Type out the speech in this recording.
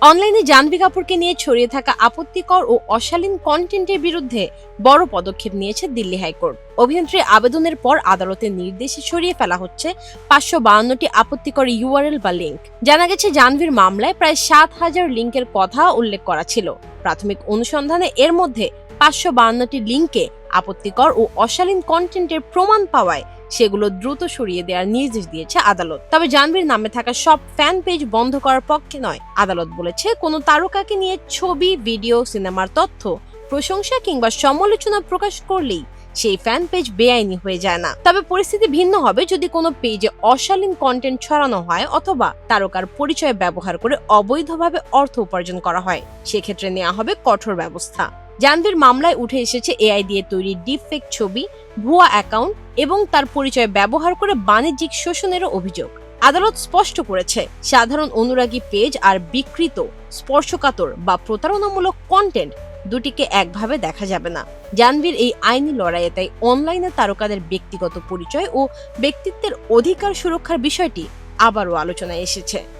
অনলাইনে জাহ্নবী কাপুরকে নিয়ে ছড়িয়ে থাকা আপত্তিকর ও অশালীন কন্টেন্টের বিরুদ্ধে বড় পদক্ষেপ নিয়েছে দিল্লি হাইকোর্ট। অভিনেত্রীর আবেদনের পর আদালতের নির্দেশে সরিয়ে ফেলা হচ্ছে 552টি আপত্তিকর ইউআরএল বা লিঙ্ক। জানা গেছে, জাহ্নবীর মামলায় প্রায় 7,000 লিঙ্কের কথা উল্লেখ করা ছিল। প্রাথমিক অনুসন্ধানে এর মধ্যে 552টি লিঙ্কে আপত্তিকর ও অশালীন কন্টেন্টের প্রমাণ পাওয়ায় সেগুলো দ্রুত সরিয়ে দেওয়ার নির্দেশ দিয়েছে আদালত। তবে জাহ্নবীর নামে থাকা সব ফ্যান পেজ বন্ধ করার পক্ষে নয়। আদালত বলেছে, কোনো তারকাকে নিয়ে ছবি, ভিডিও, সিনেমার তথ্য, প্রশংসা কিংবা সমালোচনা প্রকাশ করলেই সেই ফ্যান পেজ বেআইনি হয়ে যায় না। তবে পরিস্থিতি ভিন্ন হবে যদি কোনো পেজে অশালীন কন্টেন্ট ছড়ানো হয় অথবা তারকার পরিচয় ব্যবহার করে অবৈধভাবে অর্থ উপার্জন করা হয়। সেক্ষেত্রে নেওয়া হবে কঠোর ব্যবস্থা। জাহ্নবীর মামলায় উঠে এসেছে এআই দিয়ে তৈরি ডিপফেক ছবি, ভুয়া অ্যাকাউন্ট এবং তার পরিচয় ব্যবহার করে বাণিজ্যিক শোষণেরও অভিযোগ। আদালত স্পষ্ট করেছে, সাধারণ অনুরাগী পেজ আর বিকৃত, স্পর্শকাতর বা প্রতারণামূলক কন্টেন্ট দুটিকে একভাবে দেখা যাবে না। জাহ্নবীর এই আইনি লড়াইয়ে তাই অনলাইনে তারকাদের ব্যক্তিগত পরিচয় ও ব্যক্তিত্বের অধিকার সুরক্ষার বিষয়টি আবারও আলোচনায় এসেছে।